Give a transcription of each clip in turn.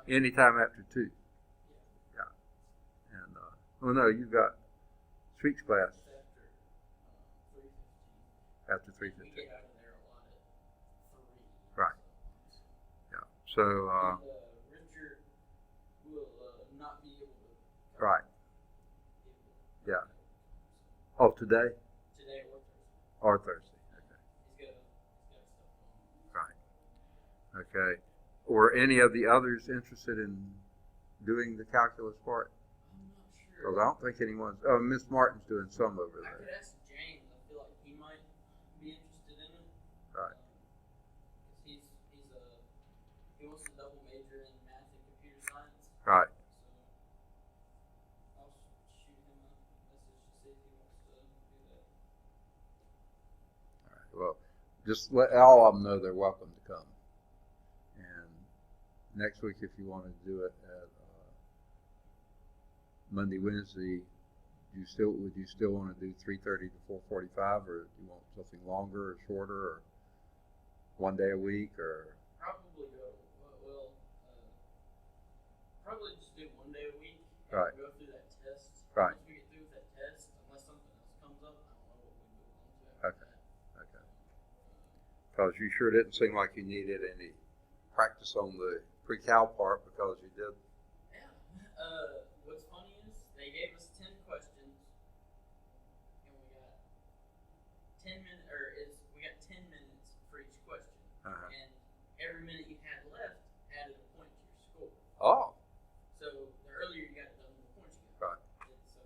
Anytime after 2. Yeah. And, oh no, you got speech class after 3:15. We get out of there a lot at 3. Right. Yeah. So, Richard will not be able to. Right. Yeah. Oh, today? Today Or Thursday. Okay. He's got stuff Right. Okay. Were any of the others interested in doing the calculus part? I'm not sure. Because I don't think anyone's. Oh, Miss Martin's doing some over I there. could ask James. I feel like he might be interested in it. Right. He wants to double major in math and computer science. Right. So I'll shoot him a message to see if he wants to do that. All right. Well, just let all of them know they're welcome to come. And next week, if you want to do it at Monday, Wednesday, would you still want to do 3:30 to 4:45, or do you want something longer or shorter, or one day a week, or? Probably probably just do 1 day a week. And Right. go through that test. Right. Once we get through with that test, unless something else comes up, I don't know what we move on to after that. Okay. Because you sure didn't seem like you needed any practice on the pre-cal part, because you did. Yeah. What's funny is they gave us 10 questions, and we got 10 minutes, we got 10 minutes for each question, and every minute you had left added a point to your score. Oh. So the earlier you got it done, the points you Right. got. So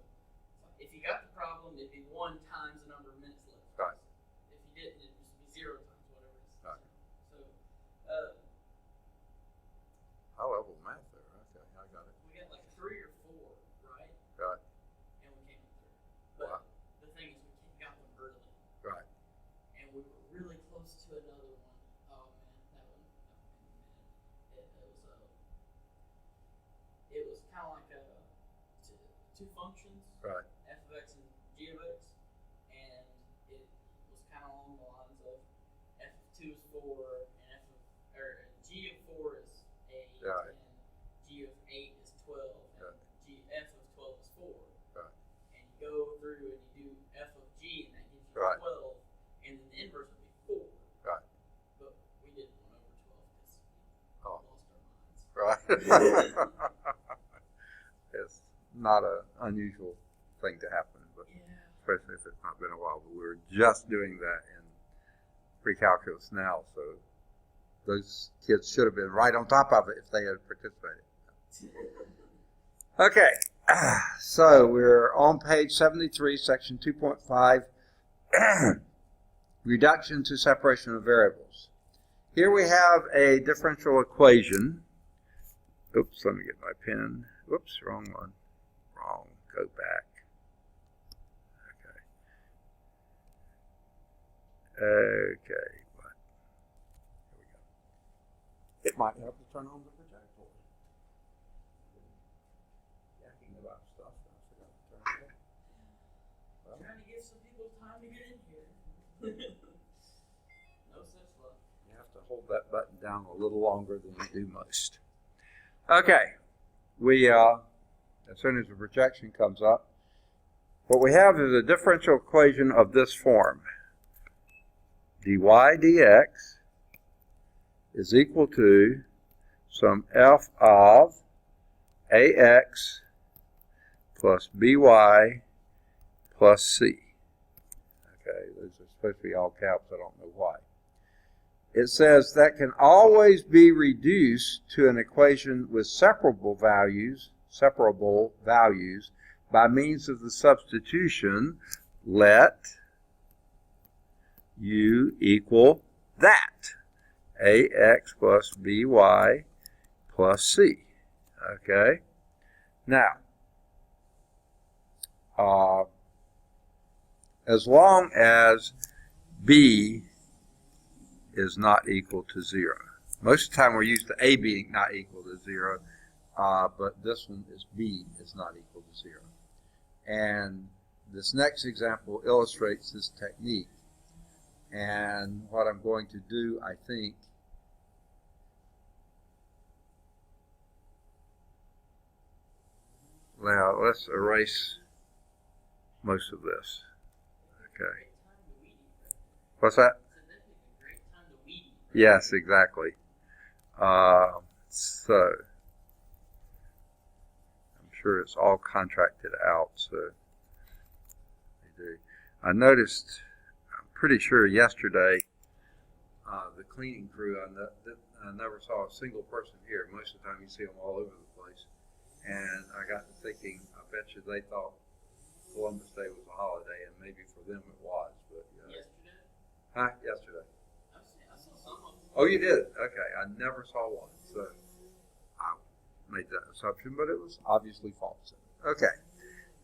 if you got the problem, it'd be 1 times the number of minutes left. Right. If you didn't, it'd just be 0 times whatever it is. Right. So High level math there. Okay, I got it. we got like 3 or 4, right? Right. And we came through. But Wow. the thing is, we got them early. Right. And we were really close to another one. Oh man, that one. It was kind of like two functions. Right. F of x and g of x, and it was kind of along the lines of f of 2 is 4, and g of 4 is 8, Right. and g of 8 is 12, and f of 12 is 4. Right. And you go through and you do f of g, and that gives you Right. 12, and then the inverse would be 4. Right. But we did 1 over 12 because we Oh. lost our minds. Right. It's not an unusual thing to happen, but Yeah. especially if it's not been a while. But we were just doing that in pre-calculus now, so those kids should have been right on top of it if they had participated. Okay, so we're on page 73, section 2.5, reduction to separation of variables. Here we have a differential equation. Oops, let me get my pen. Whoops, wrong one. Wrong. Go back. Okay. What? Here we go. It might help to turn on the projector. Yakking about stuff. I forgot to turn it on. Well, Trying to give some people time to get in here. No such luck. you have to hold that button down a little longer than you do most. Okay. We, as soon as the projection comes up, what we have is a differential equation of this form. dy dx is equal to some f of ax plus by plus c. Okay, those are supposed to be all caps. I don't know why. It says that can always be reduced to an equation with separable values by means of the substitution, let u equal that, ax plus by plus c. Okay? Now, as long as b is not equal to 0. Most of the time we're used to a being not equal to 0, but this one is b is not equal to 0. And this next example illustrates this technique. And what I'm going to do, I think, Now, let's erase most of this. Okay. What's that? Yes, exactly. So, I'm sure it's all contracted out, so they do. I noticed, I'm pretty sure yesterday, the cleaning crew, I never saw a single person here. Most of the time you see them all over the place. And I got to thinking, I bet you they thought Columbus Day was a holiday, and maybe for them it was. But Yesterday? Huh? Yesterday. I saw some of them. Oh, you did? Okay. I never saw one. So I made that assumption, but it was obviously false. Okay.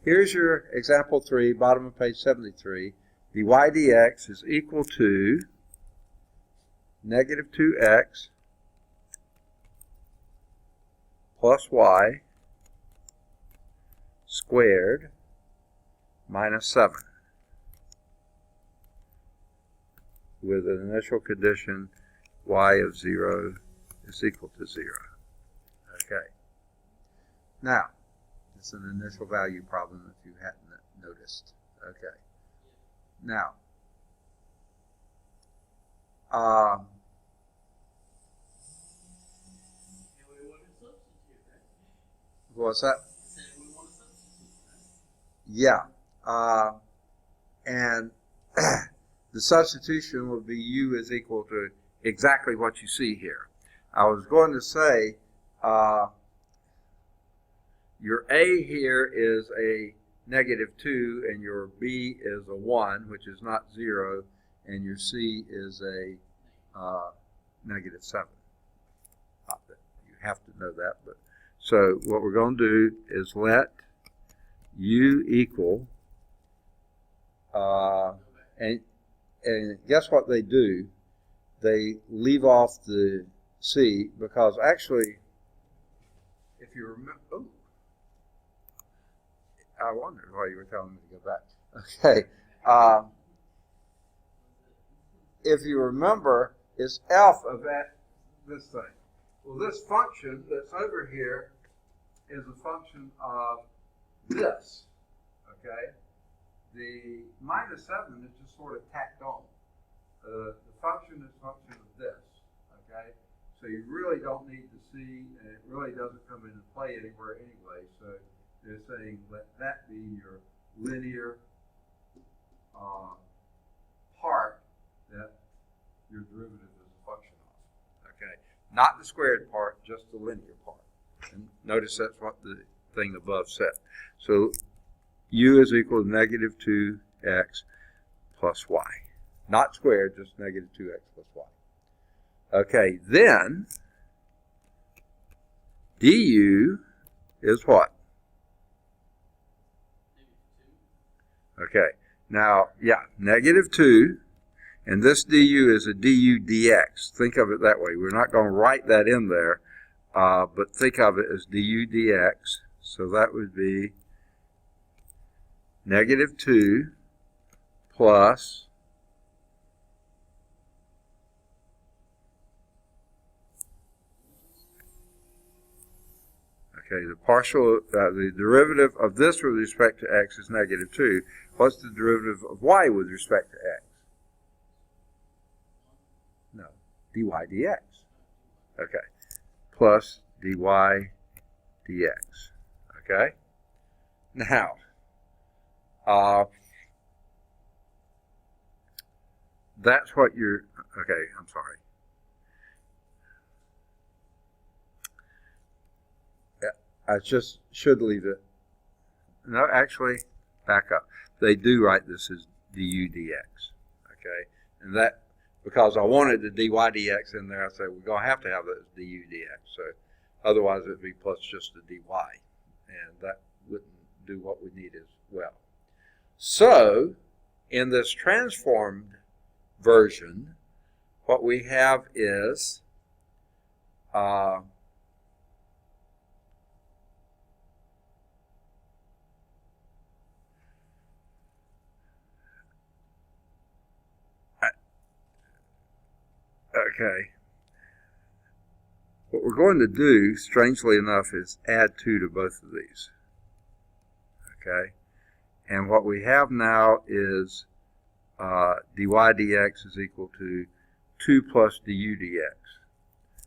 Here's your example 3, bottom of page 73. dy dx is equal to negative 2x plus y squared minus 7 with an initial condition y of 0 is equal to 0. Okay. Now, it's an initial value problem if you hadn't noticed. Okay. Now, what's that? Yeah. And the substitution would be u is equal to exactly what you see here. I was going to say your a here is a negative 2 and your b is a 1, which is not 0, and your c is a negative 7. Not that you have to know that, but so what we're going to do is let u equal, and guess what they do? They leave off the c, because actually, if you remember, oh, I wondered why you were telling me to go back. Okay. If you remember, it's f of this thing. Well, this function that's over here is a function of this, okay? The minus 7 is just sort of tacked on. The function is a function of this, okay? So you really don't need to see, and it really doesn't come into play anywhere anyway. So they're saying let that be your linear part that your derivative is a function of, okay? Not the squared part, just the linear part. And notice that's what the thing above said. So u is equal to negative 2x plus y. Not squared, just negative 2x plus y. Okay, then du is what? Okay, now, yeah, negative 2, and this du is a du dx. Think of it that way. We're not going to write that in there, but think of it as du dx. So that would be negative 2 plus the derivative of this with respect to x is negative 2. What's the derivative of y with respect to x? No, dy dx. Okay, plus dy dx. Okay, now, that's what you're, okay, I'm sorry. I just should leave it. No, actually, back up. They do write this as du dx, okay? And that, because I wanted the dy dx in there, I said we're going to have it as du dx. So otherwise it would be plus just the dy. And that wouldn't do what we need as well. So in this transformed version, what we have is okay. What we're going to do, strangely enough, is add 2 to both of these. okay? And what we have now is dy dx is equal to 2 plus du dx.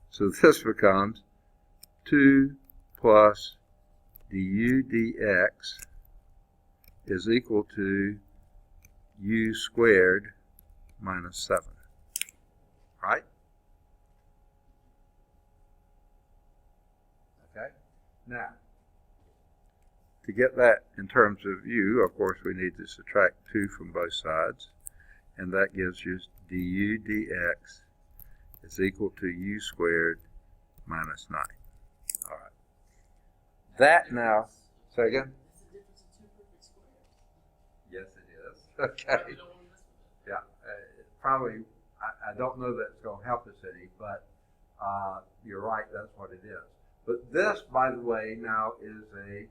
So this becomes 2 plus du dx is equal to u squared minus 7, right? Okay. Now, to get that in terms of u, of course, we need to subtract 2 from both sides, and that gives you du dx is equal to u squared minus 9. All right. That now, say again? That's the difference of two perfect squares. Yes, it is. Okay. You don't want to mess with it. Yeah, probably, I don't know that it's going to help us any, but you're right, that's what it is. But this, by the way, now is a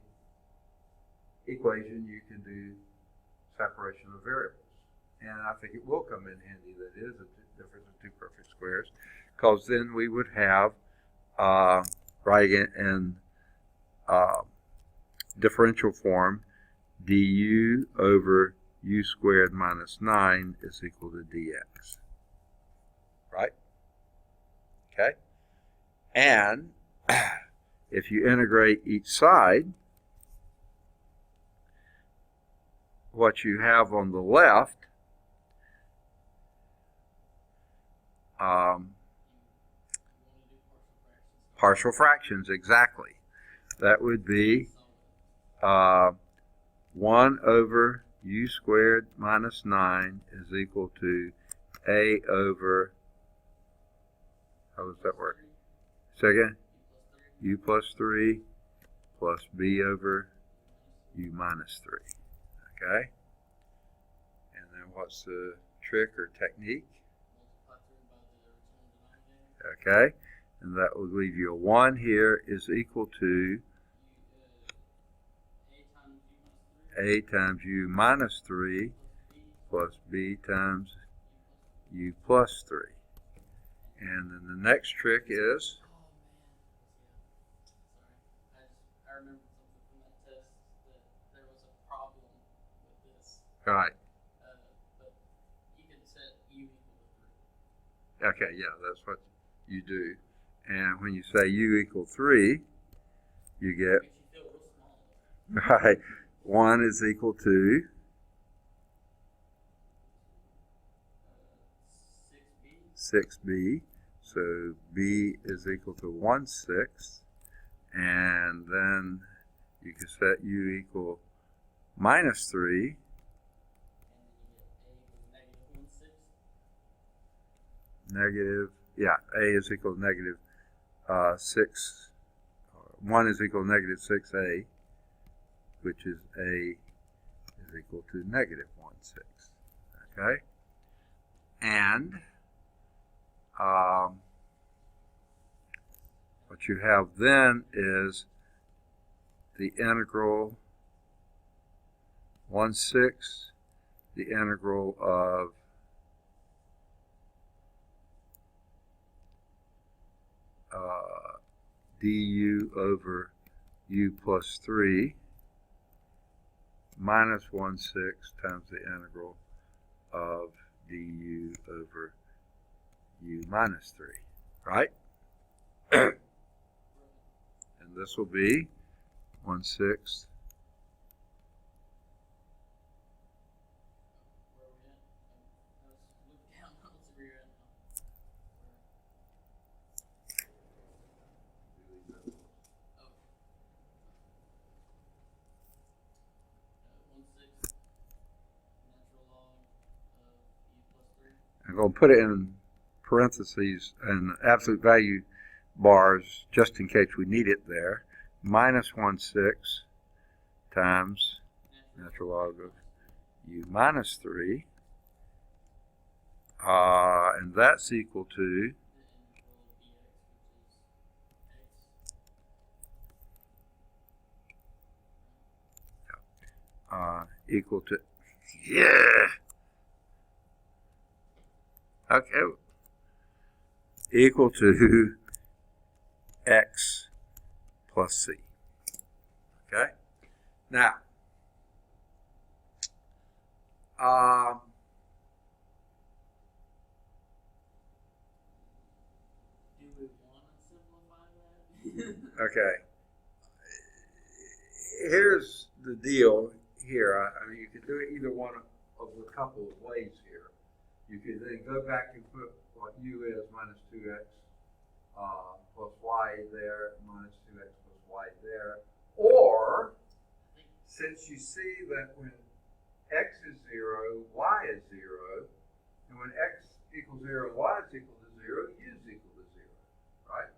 equation you can do separation of variables. And I think it will come in handy that it is a difference of two perfect squares, because then we would have, writing in differential form, du over u squared minus 9 is equal to dx. Right? Okay? And if you integrate each side, what you have on the left partial fractions, exactly. That would be 1 over u squared minus 9 is equal to a over, how does that work? Say again? U plus 3 plus b over u minus 3. Okay? And then what's the trick or technique? Okay? And that will leave you a 1 here is equal to a times u minus 3 plus b times u plus 3. And then the next trick is, I remember something from that test that there was a problem with this. right, But you can set u equal to 3. okay, yeah, that's what you do. And when you say u equal 3, you get, Makes you feel real small. right, 1 is equal to 6b. So b is equal to 1/6. And then you can set u equal minus 3. Negative, yeah, a is equal to negative 6. 1 is equal to negative 6a, which is a is equal to negative 1/6. Okay? And what you have then is the integral 1/6, the integral of du over u plus 3 minus 1/6 times the integral of du over u minus 3, right? And this will be 1/6 I'm going to put it in parentheses and absolute value bars just in case we need it there. Minus 1/6 times natural log of u minus 3. And that's equal to yeah. Okay. Equal to x plus c. Okay? Now, Do we want to simplify that? Okay. Here's the deal here. I mean, you could do it either one of a couple of ways here. You could then go back and put what u is minus 2x plus y there, minus 2x plus y there. Or, since you see that when x is 0, y is 0, and when x equals 0 and y is equal to 0, u is equal to 0, right?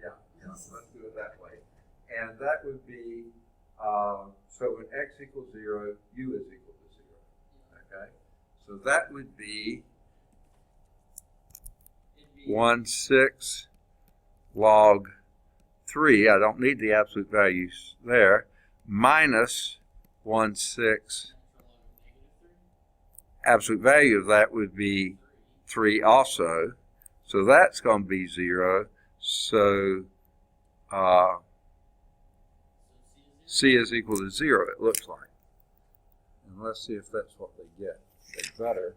Yeah, let's do it that way. And that would be, so when x equals 0, u is equal to 0. Okay? So that would be 1/6 log 3. I don't need the absolute values there. Minus 1/6. Absolute value of that would be 3 also. So that's going to be 0. So C is equal to 0, it looks like. And let's see if that's what they get. They better.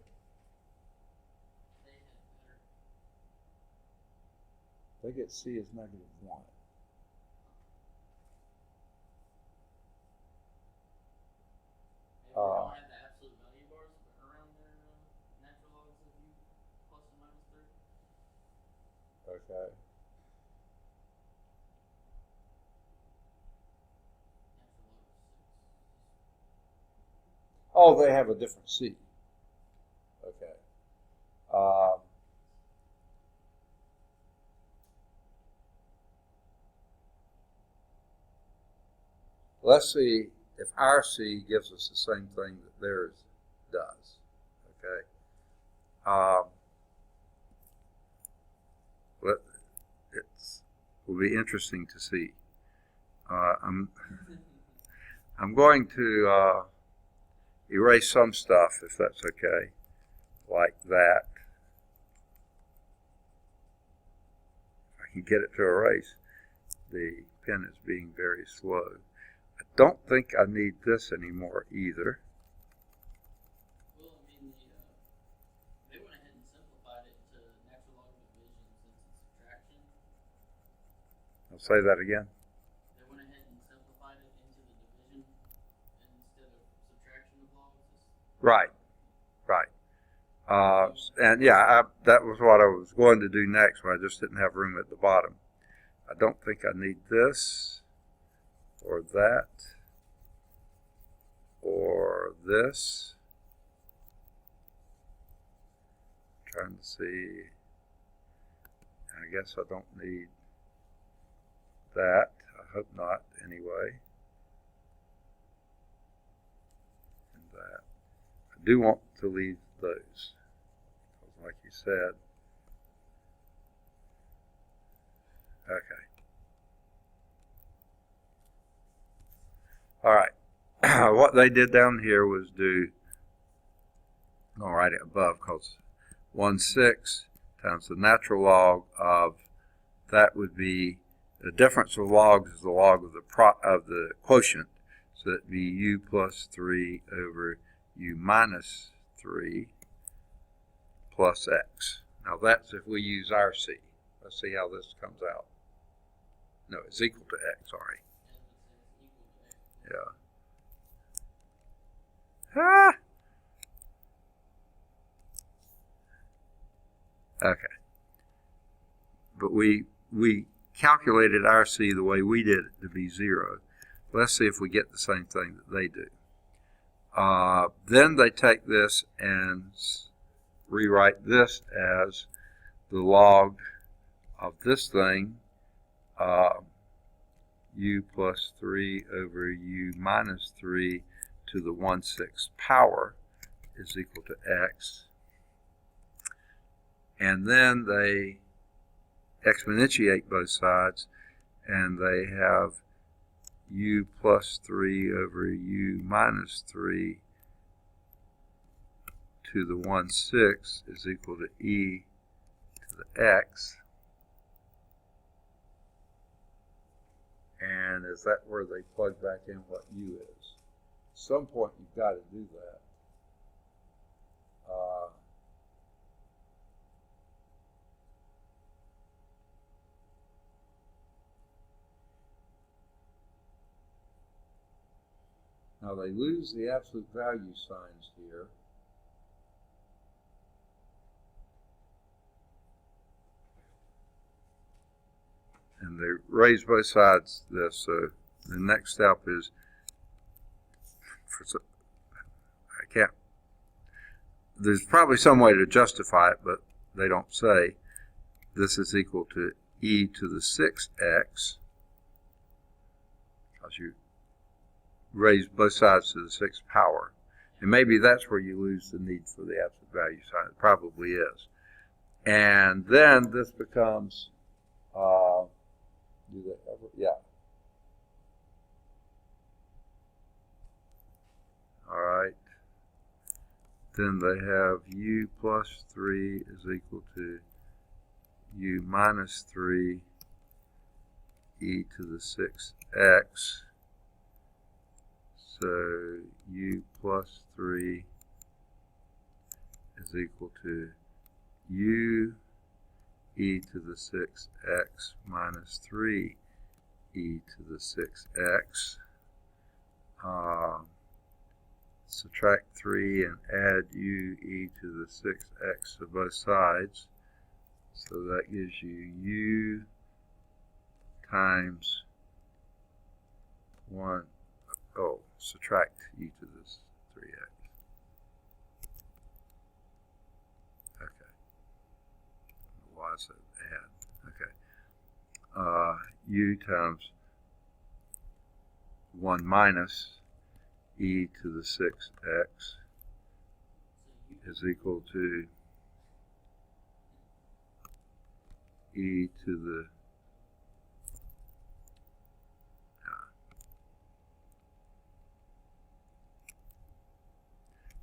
They get C as -1. Maybe we don't have the absolute value bars around their natural logs of u plus and minus 3. Okay. Oh, they have a different C. Okay. Let's see if our C gives us the same thing that theirs does. Okay. But it will be interesting to see. I'm going to erase some stuff if that's okay, like that. If I can get it to erase. The pen is being very slow. I don't think I need this anymore either. Well, I mean, they went ahead and simplified it to natural log division since it's subtraction. I'll say that again. They went ahead and simplified it into the division instead of subtraction of logs. Right. And yeah, that was what I was going to do next, but I just didn't have room at the bottom. I don't think I need this, or that, or this. I'm trying to see. I guess I don't need that. I hope not, anyway. And that. I do want to leave those. Like you said. Okay. All right. What they did down here was do, I'll write it above because 1/6 times the natural log of, that would be, the difference of logs is the log of the quotient. So that'd be u plus 3 over u minus 3 plus x. Now that's if we use our C. Let's see how this comes out. No, it's equal to x, sorry. Yeah. Okay. But we calculated our C the way we did it to be 0. Let's see if we get the same thing that they do. Then they take this and rewrite this as the log of this thing, u plus 3 over u minus 3 to the 1/6 power is equal to x. And then they exponentiate both sides, and they have u plus 3 over u minus 3 to the 1/6 is equal to e to the x. And is that where they plug back in what u is? some point you've got to do that. Now they lose the absolute value signs here. And they raise both sides of this. So the next step is, there's probably some way to justify it, but they don't say. This is equal to e to the 6x, because you raise both sides to the 6th power. And maybe that's where you lose the need for the absolute value sign. It probably is. And then this becomes, do they ever? Yeah. All right. Then they have u plus 3 is equal to u minus 3 e to the 6x. So u plus 3 is equal to u e to the 6x minus 3 e to the 6x. Subtract 3 and add u e to the 6x to both sides. So that gives you u times 1. Oh, subtract e to this 3x. Okay. Why is it add? Okay. U times 1 minus e to the 6x is equal to e to the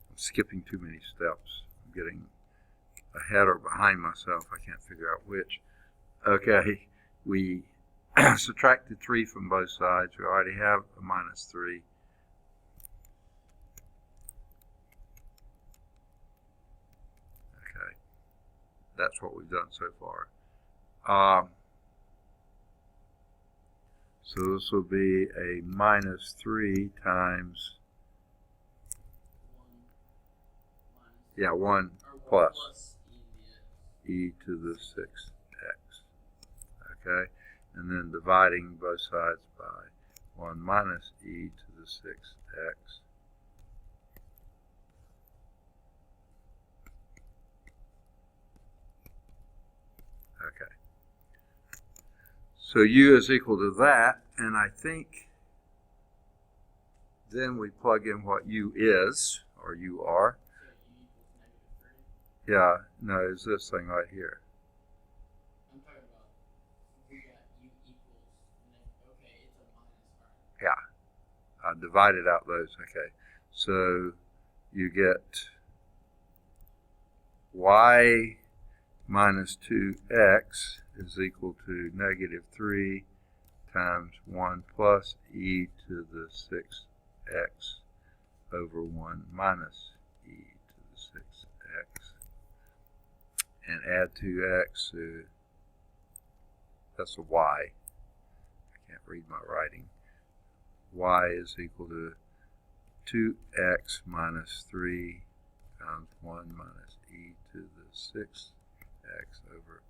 I'm skipping too many steps. I'm getting ahead or behind myself. I can't figure out which. Okay, we subtracted 3 from both sides. We already have a minus 3. Okay, that's what we've done so far. So this will be a minus 3 times, 1 plus e to the 6x. Okay, and then dividing both sides by 1 minus e to the 6x. Okay. So u is equal to that, and I think then we plug in what u is, or u are. Yeah, no, it's this thing right here. I'm talking about, we got u equals, okay, it's a minus, Yeah, I divided out those. Okay, so you get y minus 2x is equal to negative 3 times 1 plus e to the 6x over 1 minus e to the 6x. And add 2x, so that's a y. I can't read my writing. Y is equal to 2x minus 3 times 1 minus e to the 6x over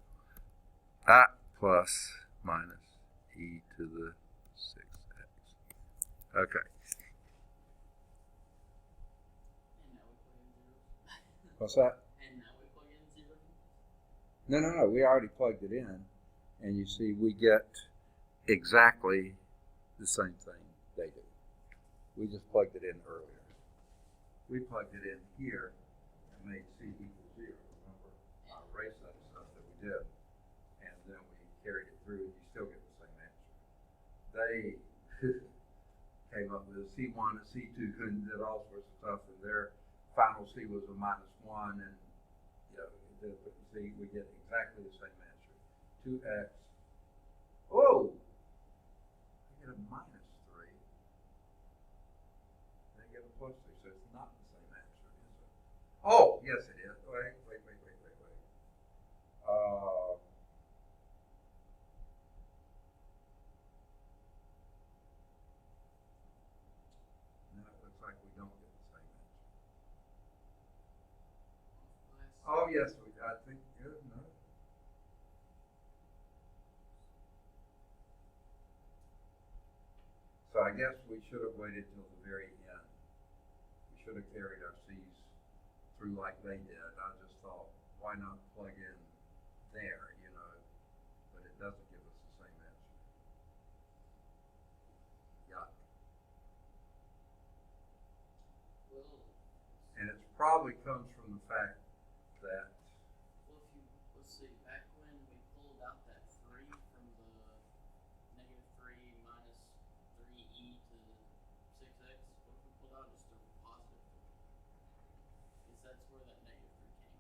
that plus minus e to the 6x. Okay. What's that? And now we plug in 0? No. We already plugged it in. And you see we get exactly the same thing they do. We just plugged it in earlier. We plugged it in here and made c equal 0. Remember, I erased that stuff that we did. And then we carried it through, and you still get the same answer. They came up with a C1, a C2, and did all sorts of stuff, and their final C was a -1, and but you see, we get exactly the same answer. 2x. Oh! They get a -3. They get plus 3, so it's not the same answer, is it? Oh, yes it is. Wait. No, it looks like we don't get the same answer. Oh, yes, I think, good, no. So I guess we should have waited till the very end. We should have carried our C's through like they did. I just thought, why not plug in there, you know? But it doesn't give us the same answer. Yuck. Well, And it probably comes from the fact that, well, if you, let's see, back when we pulled out that 3 from the -3 minus 3e to 6x, what if we pulled out just a positive 3? Because that's where that -3 came from.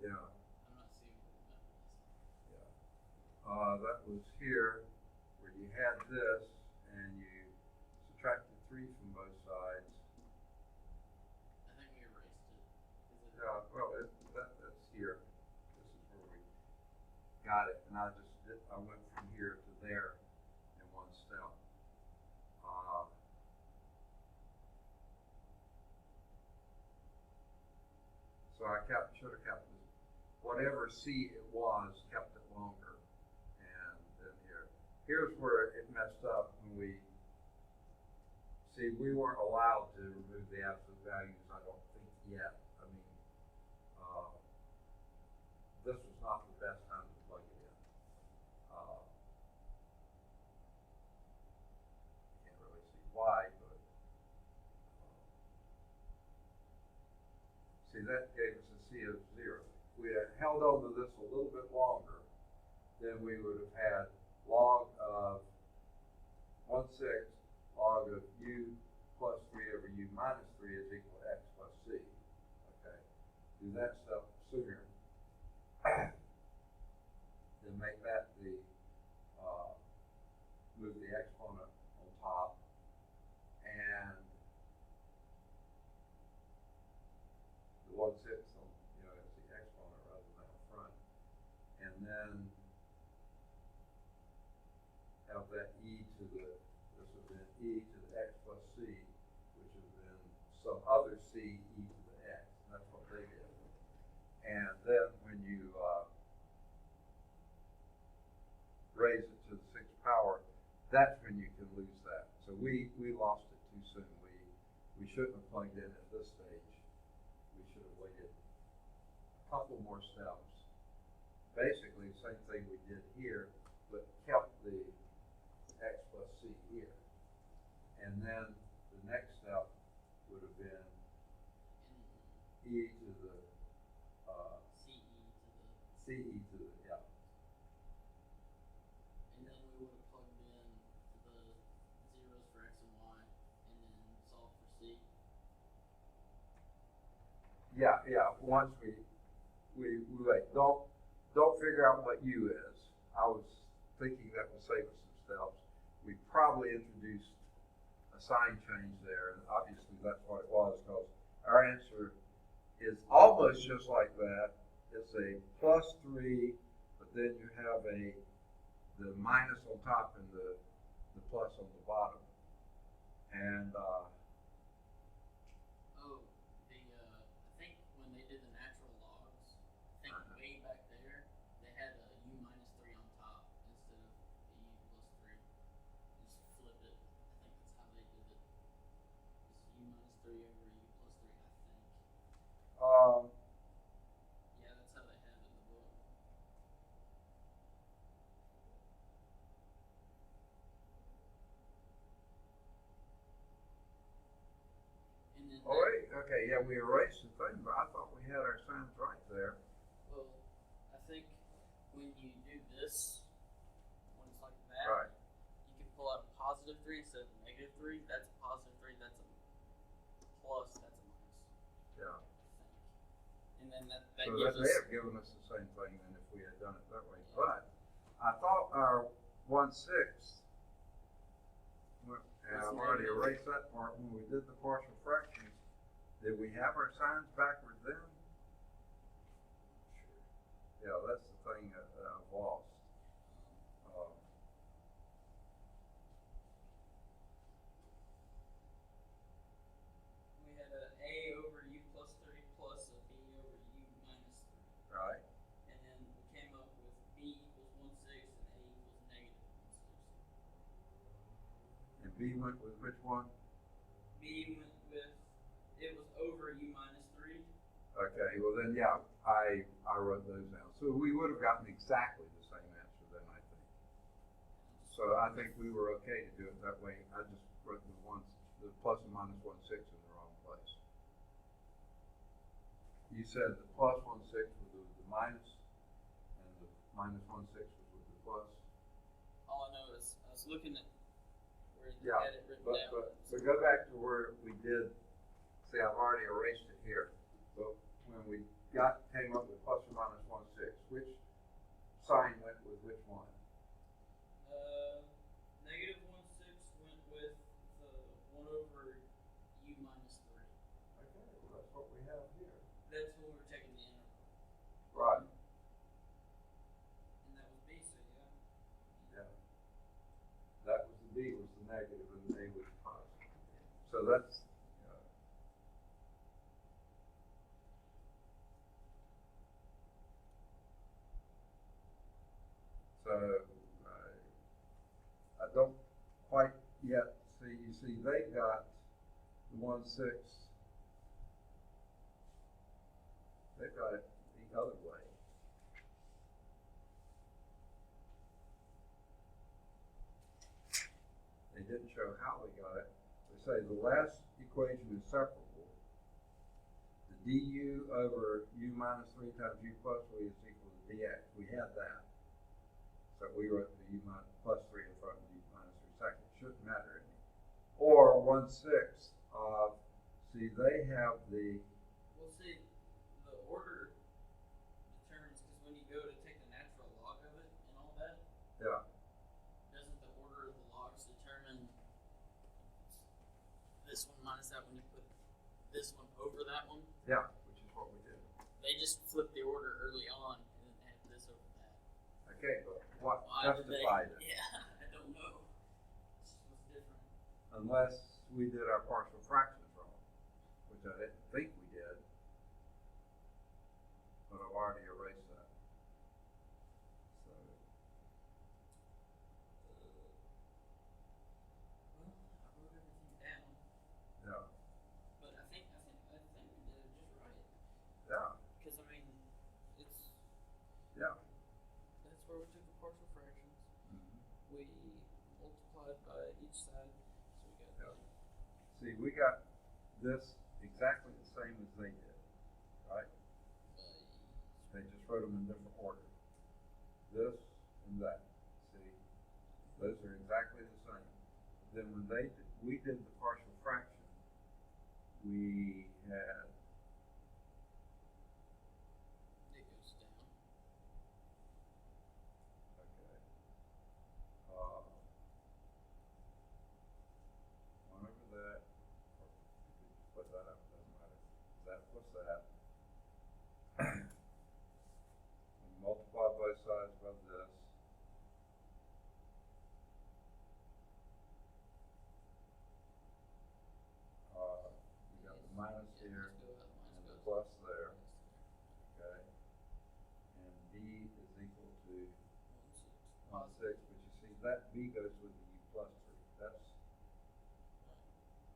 yeah, I'm not seeing what the method is. yeah. That was here where you had this and you subtracted 3 from both sides. I think we erased it. Yeah, well, that's here. This is where we got it, and I went from here to there in one step. So I should have kept this, whatever C it was, kept it longer, and then here's where it messed up when we weren't allowed to remove the absolute values. I don't think yet. I mean, this was not the best time to plug it in. Can't really see why, but see, that gave us a C of 0. If we had held on to this a little bit longer, then we would have had log of 1/6 log of u plus 3 over u minus 3 is equal to x plus c. Okay, do that stuff sooner. Then make that move the exponent on top, and the 1/6 on, as the exponent rather than up front, and then have that e to the, this would have been e to the x plus c, which would have been some other c e to the x. That's what they did. And then when you raise it to the 6th power, that's when you can lose that. So we lost it too soon. We shouldn't have plugged in at this stage. We should have waited a couple more steps. Basically the same thing we did here, but kept the x plus c here. And then the next step would have been e to the ce to the, yeah. And then we would have plugged in the zeros for x and y, and then solved for c. Yeah. Once we wait. Don't figure out what u is. I was thinking that would save us some steps. We probably introduced a sign change there, and obviously that's what it was, because our answer is almost just like that. It's a plus 3, but then you have the minus on top and the plus on the bottom. And I think when they did the natural logs, I think way back there, they had a u minus 3 on top instead of the u plus 3. Just flip it. I think that's how they did it. It's u minus 3 over u plus 3, I think. Yeah, that's how they have it in the book. And then oh wait, okay, yeah, we erased the thing, but I thought we had our signs right there. well, I think when you do this, when it's like that, Right. you can pull out a positive 3 instead of a negative 3. That's a positive 3. That's a plus. That's a minus. Yeah. I think. And then that So gives that may us. have given us the same thing than if we had done it that way. But I thought our 1/6, and I've already erased that part when we did the partial fractions. Did we have our signs backwards then? Yeah, that's the thing that I've lost. We had a A over U plus 3 plus a B over U minus 3. Right. And then we came up with B equals 1/6 and A equals negative 1/6. And B went with which one? B went with, it was over U minus 3. Okay, well then, yeah, I wrote those down. So we would have gotten exactly the same answer then, I think. So I think we were okay to do it that way. I just wrote the plus and minus 1/6 in the wrong place. You said the plus 1/6 was with the minus, and the minus 1/6 was with the plus. All I know is I was looking at where you Yeah, had it written but go back to where we did. See, I've already erased it here. But when we came up with plus or minus 1/6, which sign went with which one? Negative 1/6 went with the 1 over U minus 3. Okay, well that's what we have here. That's when we were taking the integral. Right. And that was B, so yeah. Yeah. That was the B was the negative and the A was the positive. So that's so I don't quite yet see. You see, they got the 1/6. They've got it the other way. They didn't show how they got it. They say the last equation is separable. The du over u minus 3 times u plus 3 is equal to dx. We had that. So we wrote the u minus plus 3 in front of u minus 3 second. Shouldn't matter any. Or 1/6 of, see, they have the, Well, see, the order determines, because when you go to take the natural log of it and all that, yeah, doesn't the order of the logs determine this one minus that one? You put this one over that one? yeah, which is what we did. They just flipped the order early on and then had this over that. Okay, but what Why did justified it? Yeah, I don't know. It's just different. Unless we did our partial fractions wrong, which I didn't think we did, but I've already erased that. So, Well, I wrote everything down, yeah, but I think we did it just right. yeah, Because I mean, it's yeah. that's where we took the partial fractions. Mhm. We multiplied by each side, so we got Yeah. See, we got this exactly the same as they did, right? They just wrote them in different order. This and that. See, those are exactly the same. Then when we did the partial fraction, we had, it goes down. okay, one over that, or you could split that up, doesn't matter. That plus that. And multiply both sides by this. You got the minus here and the plus there, okay? And b is equal to 1/6, but you see that b goes with the u plus 3. That's,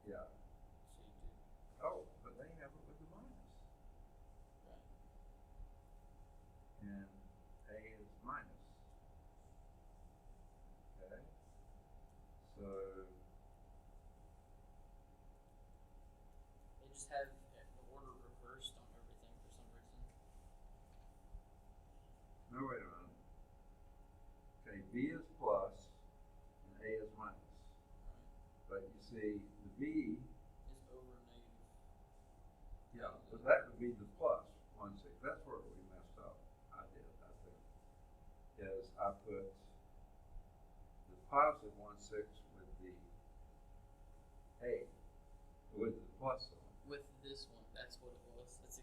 yeah. So you do. Oh, but they have it with the minus. Right. And a is minus. Okay? So, They just have the order reversed on everything for some reason. no, wait a minute. Okay, b is plus and a is minus. Right. But you see, the b, It's over negative. yeah, but that would be the plus 1/6. That's where we messed up. I think. Is I put the positive 1/6 with the a, with the plus on. With this one.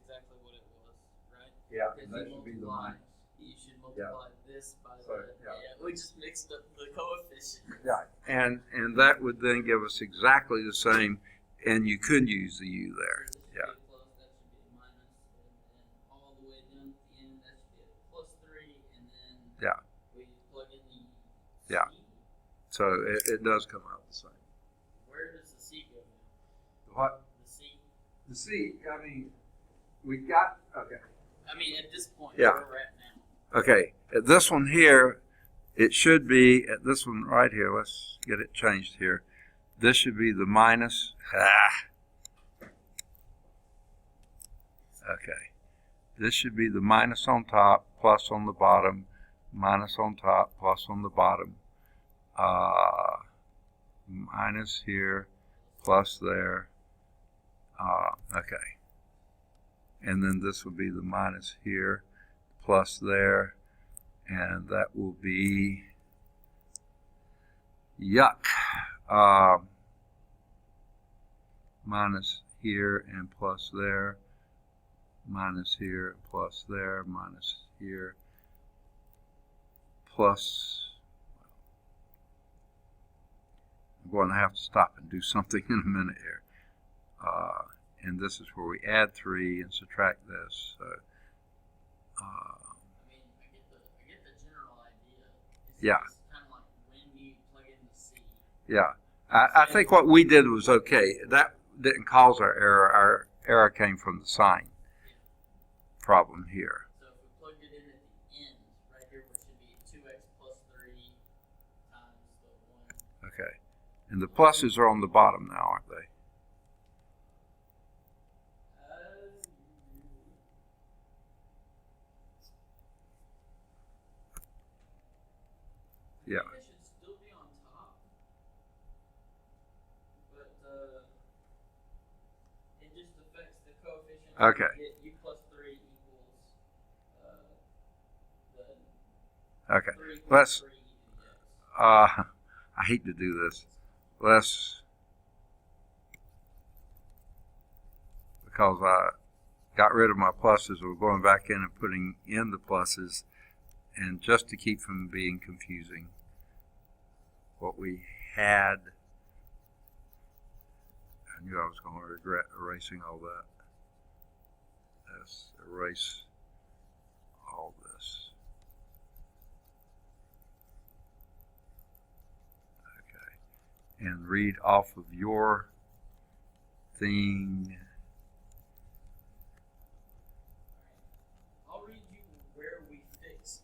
exactly what it was, right? Yeah, Because that should be the minus. You should multiply this by So, the. yeah. We just mixed up the coefficient. Yeah, and that would then give us exactly the same, and you could use the u there. So this should Yeah. be a plus, that should be a minus, and then all the way down to the end, that should be a plus 3, and then Yeah. we plug in the Yeah. C. So it does come out the same. Where does the C go now? What? The C. The C, I mean, we got, okay. I mean, at this point, Yeah. where we're at now. Okay, at this one here, it should be, at this one right here, let's get it changed here. This should be the minus. Okay. This should be the minus on top, plus on the bottom, minus on top, plus on the bottom. Minus here, plus there. Okay. And then this will be the minus here, plus there, and that will be yuck. Minus here and plus there, minus here, plus there, minus here, plus. I'm going to have to stop and do something in a minute here. And this is where we add 3 and subtract this. So, I mean, I get the general idea. It's Yeah. just kind of like when you plug in the C. yeah, I think what we did was okay. That didn't cause our error. Our error came from the sign problem here. So if we plugged it in at the end, right here, which should be 2x plus 3 times the 1. Okay. And the pluses are on the bottom now, aren't they? Yeah. I think it should still be on top, but it just affects the coefficient. Okay. U plus 3 equals Okay. 3 plus Let's. 3 index. I hate to do this. Let's, because I got rid of my pluses, we're going back in and putting in the pluses, and just to keep from being confusing, what we had, I knew I was going to regret erasing all that. Let's erase all this. Okay. And read off of your thing. I'll read you where we fixed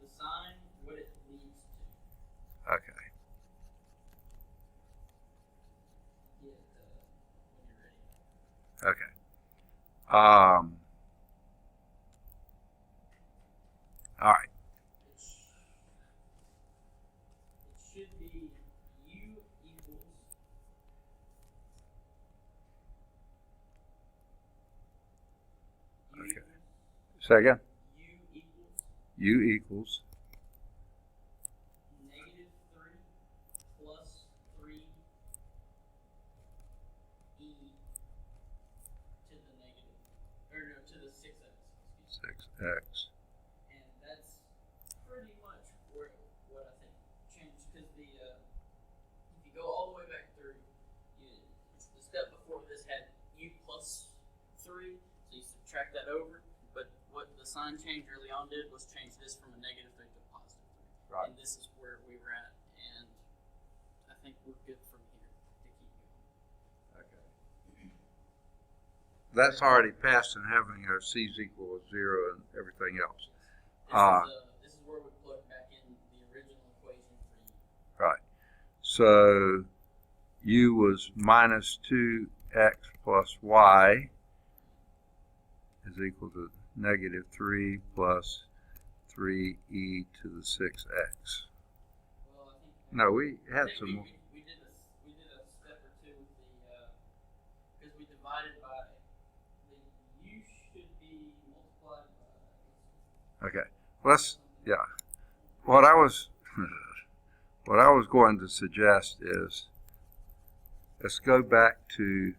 the sign, what it leads to. Okay. When you're ready. Okay. All right. It should be U equals Okay. Say again. U U equals equals -3 plus 3 e to the negative, or no, to the 6x. Excuse me. 6x. And that's pretty much what I think changed, because if you go all the way back through, the step before this had u plus 3, so you subtract that over. But what the sign change early on did was change this from a -3 to a +3. Right. And this is where we were at, and I think we're good from here to keep going. Okay. That's already passed in having our c's equal to 0 and everything else. This is where we plug back in the original equation for u. Right. So u was minus 2x plus y is equal to -3 plus 3e to the 6x. Well, I think. No, we I had think some more. we did a step or two with the because we divided by the u should be multiplied by. Okay. Let's, yeah. What I was going to suggest is, let's go back to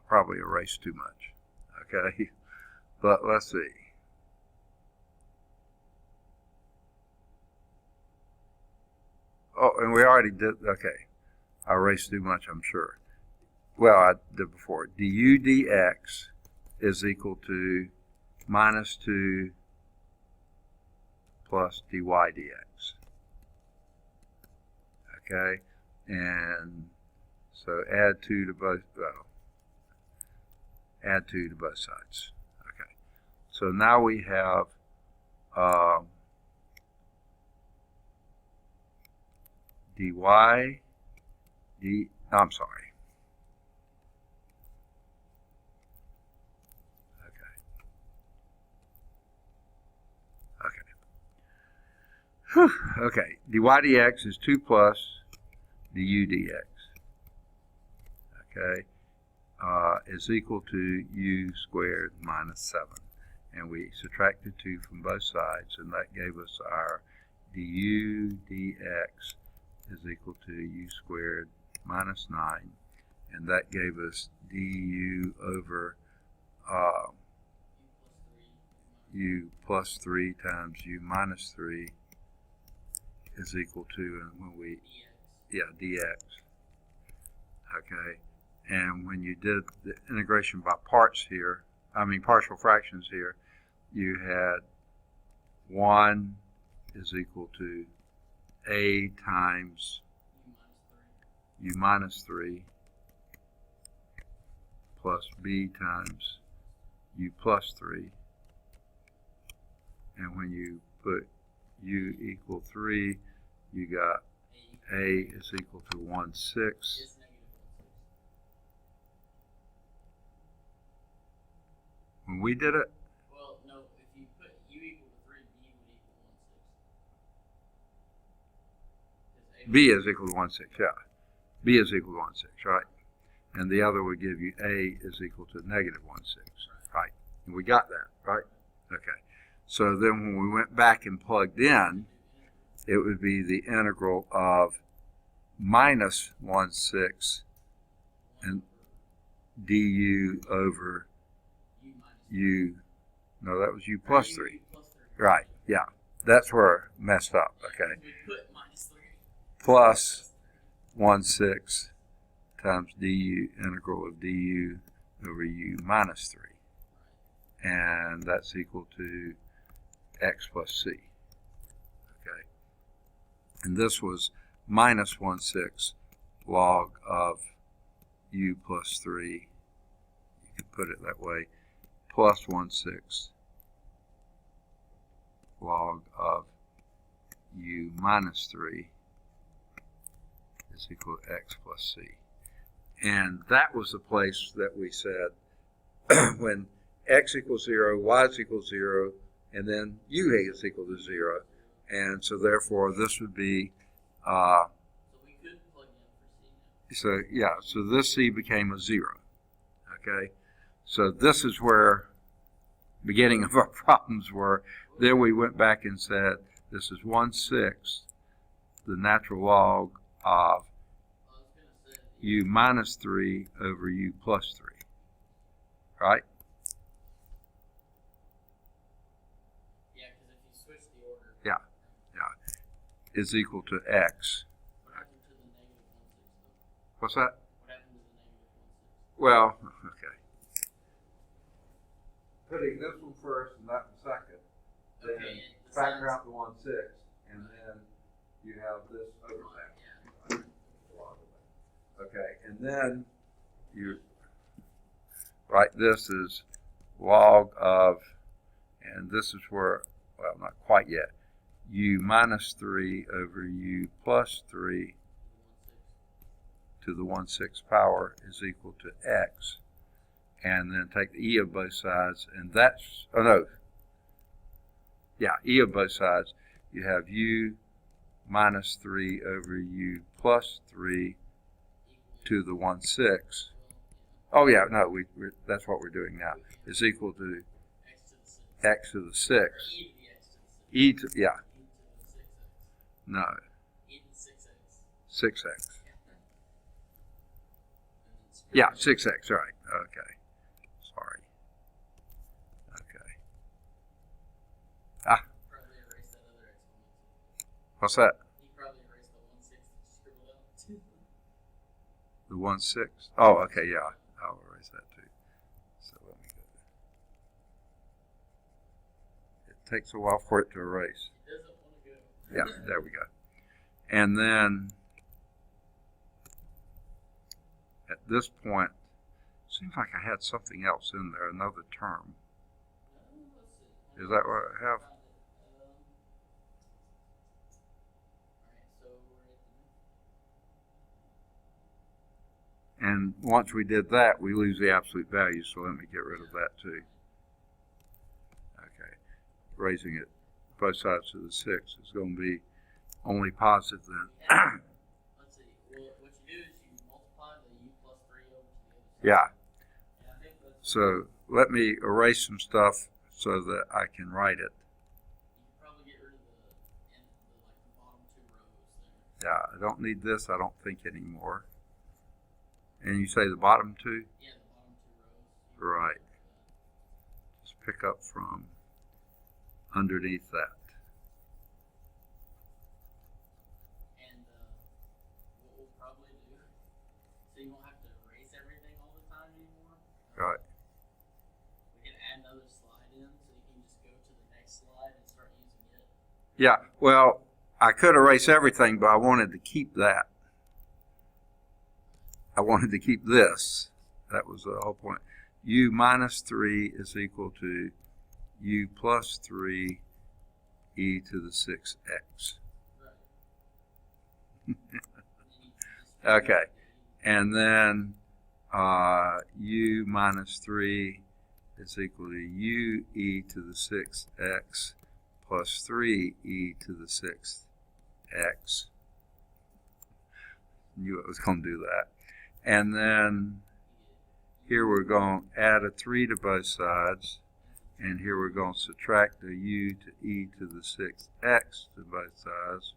probably erased too much. Okay, but let's see. Oh, and we already did, okay. I erased too much, I'm sure. Well, I did before. du dx is equal to minus 2 plus dy dx. Okay, and so add 2 to both, well, add 2 to both sides. Okay, so now we have I'm sorry. Okay. Okay, dy dx is 2 plus du dx. Okay, is equal to u squared minus 7. And we subtracted 2 from both sides, and that gave us our du dx is equal to u squared minus 9. And that gave us du over u plus 3 times u minus 3 is equal to, and when we, dx. Okay, and when you did the integration by parts here, partial fractions here, you had 1 is equal to a times u minus 3 plus b times u plus 3. And when you put u equal 3, you got a is equal to 1/6. When we did it? Well, no, if you put u equal to 3, b would equal 1/6. B is equal to 1/6, yeah. B is equal to 1/6, right? And the other would give you a is equal to negative 1/6, right? And we got that, right? Okay. So then when we went back and plugged in, it would be the integral of minus 1/6 and du over u, no, that was u plus 3. Right, yeah. That's where I messed up, okay. Plus 1/6 times du, integral of du over u minus 3. And that's equal to x plus c. Okay. And this was minus 1/6 log of u plus 3. You can put it that way. Plus 1/6 log of u minus 3 is equal to x plus c. And that was the place that we said when x equals 0, y is equal to 0, and then u is equal to 0. And so therefore this would be, So we could plug in for c now. so yeah, so this c became a 0. Okay, so this is where beginning of our problems were. Then we went back and said this is 1/6 the natural log of u minus 3 over u plus 3, right? Yeah, because if you switch the order. Yeah, is equal to x. What happened to the negative 1/6 though? What's that? What happened to the negative 1/6? Well, okay. Putting this one first and that one second, then Okay, factor out the 1/6, and then you have this over that. Yeah. Okay, and then you write this as log of, and this is where, well, not quite yet, u minus 3 over u plus 3 to the 1/6 power is equal to x. And then take the e of both sides, and that's, oh no, yeah, e of both sides, you have u minus 3 over u plus 3 to the 1/6. Oh yeah, no, that's what we're doing now, is equal to x to the 6. E to, yeah, no, 6x. Yeah, 6x, right. Okay. Sorry. Okay. Ah, Probably erase that other exponent. what's that? You probably erased the 1/6 that you scribbled out. The 1/6? Oh, okay, yeah. I'll erase that too. So let me go there. It takes a while for it to erase. It doesn't want to go. Yeah, there we go. And then at this point, seems like I had something else in there, another term. Let's see. Is that what I have? Alright, so we're at And once we did that, we lose the absolute value, so let me get rid of that too. Okay, raising it both sides to the 6 is going to be only positive then. let's see. Well, what you do is you multiply the u plus 3 over to the other side. Yeah, And I think that's so let me erase some stuff so that I can write it. you can probably get rid of the bottom 2 rows there. Yeah, I don't need this, I don't think, anymore. And you say the bottom 2? Yeah, the bottom 2 rows. Right. Just pick up from underneath that. And what we'll probably do, so you won't have to erase everything all the time anymore. Right. We can add another slide in, so you can just go to the next slide and start using it. Yeah, well, I could erase everything, but I wanted to keep that. I wanted to keep this. That was the whole point. U minus 3 is equal to U plus 3 e to the 6x. Right. Okay. And then U minus 3 is equal to U e to the 6x plus 3 e to the 6x. Knew it was going to do that. And then here we're going to add a 3 to both sides. And here we're going to subtract the u to e to the 6x to both sides.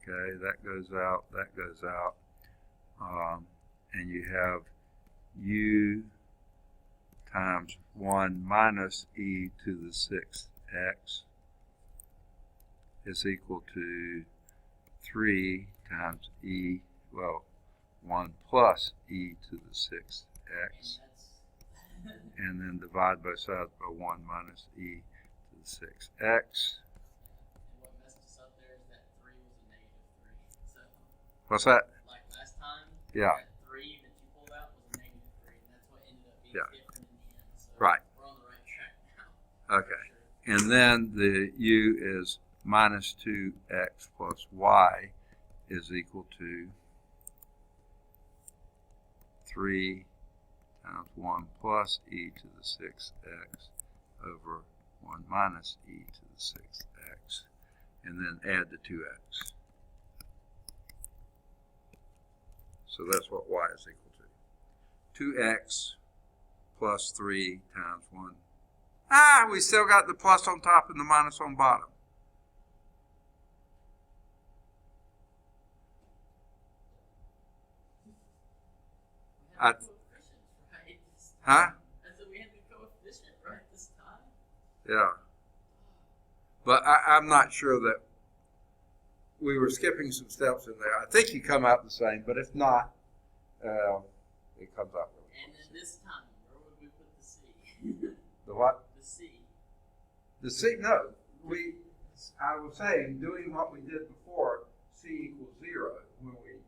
Okay, that goes out, that goes out. And you have u times 1 minus e to the 6x is equal to 3 times e, well, 1 plus e to the 6x. And then divide both sides by 1 minus e to the 6x. And what messed us up there is that 3 was a negative 3. So, What's that? like last time, Yeah. that 3 that you pulled out was a negative 3, and that's what ended up being Yeah. different in the end. So Right. we're on the right track now. Okay. And then the u is minus 2x plus y is equal to 3 times 1 plus e to the 6x over 1 minus e to the 6x. And then add the 2x. So that's what y is equal to. 2x plus 3 times 1. Ah, we still got the plus on top and the minus on bottom. We had the coefficient right this time. Huh? I said we had the coefficient right this time. Yeah. But I'm not sure that we were skipping some steps in there. I think you come out the same, but if not, it comes out really And close. then this time, where would we put the C? The what? The C. The C, no. I was saying, doing what we did before, C equals 0, when we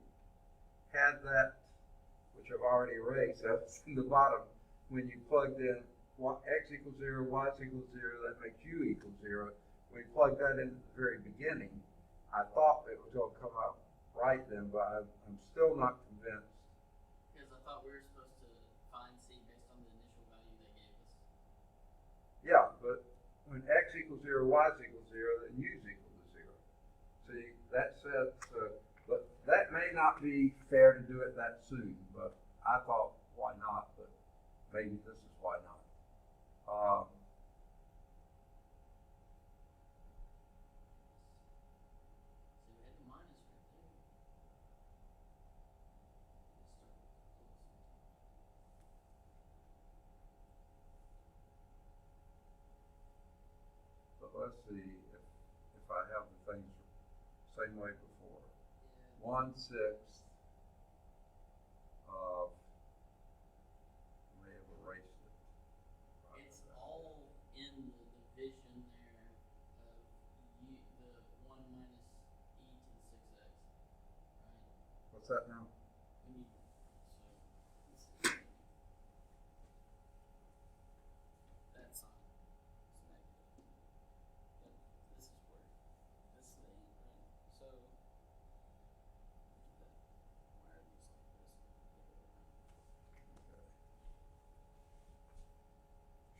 had that, which I've already erased, that's in the bottom, when you plugged in x equals 0, y equals 0, that makes u equals 0. When we plugged that in at the very beginning, I thought it was going to come out right then, but I'm still not convinced. Because I thought we were supposed to find C based on the initial value they gave us. Yeah, but when x equals 0, y equals 0, then u is equal to 0. See, that says, but that may not be fair to do it that soon, but I thought, why not? But maybe this is why not. So we had the minus right there. let's see if I have the things same way before. Yeah. 1/6 of, may have erased it. It's all in the division there of the 1 minus e to the 6x, right? What's that now? We need, so, let's see. That's on. It's negative. But this is where, this is the end, right? So, why are these like this?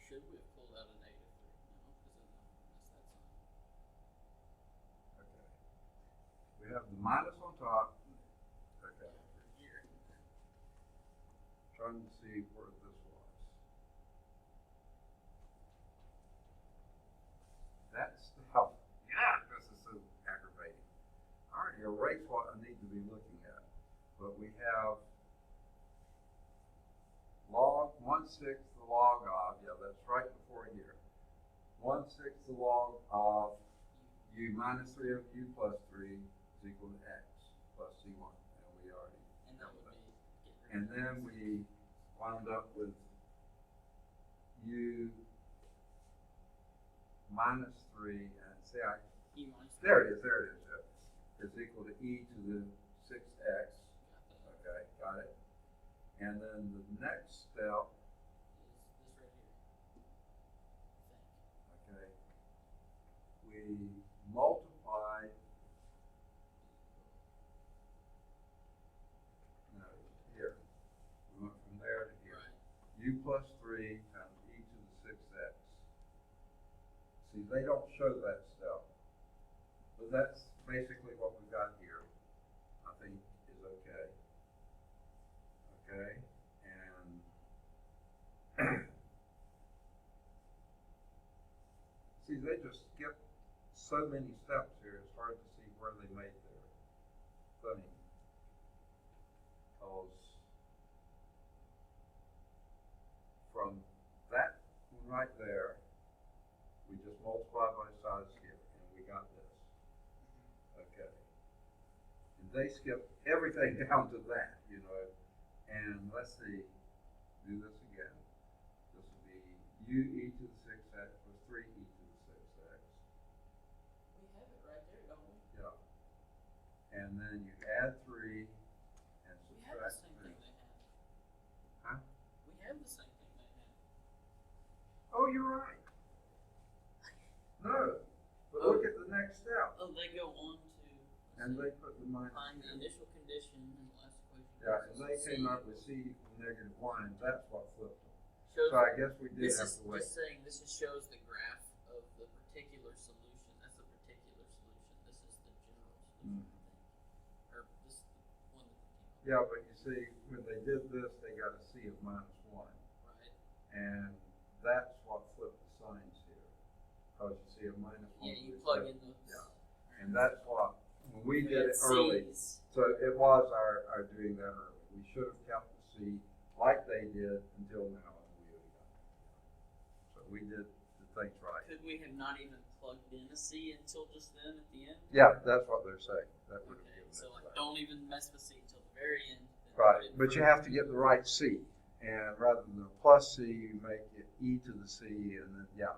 Should we have pulled out a negative 3? No, because then that that's on. Okay. We have the minus on top. Okay. Over here. Trying to see where this was. That's how, yeah, this is so aggravating. I already erased what I need to be looking at. But we have log 1/6 the log of, yeah, that's right before here. 1/6 the log of u minus 3 of u plus 3 is equal to x plus c1. And we already And that know would that. be get rid And of then this. we wound up with u minus 3, and see, E minus there it is, yeah, is equal to e to the 6x. Got that. Okay, got it. And then the next step, Is this right here. I think. okay, we multiply, no, here. We went from there to here. Right. U plus 3 times e to the 6x. See, they don't show that step, but that's basically what we've got here. I think is okay. Okay, and see, they just skip so many steps here. It's hard to see where they made their thing. Because from that one right there, we just multiply both sides here, and we got this. Okay. And they skip everything down to that, you know. And let's see, do this again. This would be u e to the 6x plus 3e to the 6x. We have it right there, don't we? Yeah. And then you add 3 and We have the subtract same 3. thing they have. Huh? We have the same thing they have. Oh, you're right. No. But look at the next step. Oh, they go on to And they put the minus find the here. initial condition in the last equation. Yeah, and they versus came C. up with c equals -1, and that's what flipped them. Shows So I guess we did this have is to wait. just saying this just shows the graph of the particular solution. That's the particular solution. This is the general solution, I think. Or this is the one that we came up Yeah, but you see, when they did this, they got a c of -1. with, right? And that's what flipped the signs here. Because you see a -1. Yeah, you we plug flip. in those. Yeah. And that's what, when we We did had it early, C's. so it was our doing that early. We should have kept the C like they did until now, and we would have got it. So we did the things right. Could we have not even plugged in a C until just then at the end? Yeah, that's what they're saying. That would have Okay, given so it like back. don't even mess with C until the very end. then Right, put it but you through. have to get the right C. And rather than the plus C, you make it E to the C, and then, yeah,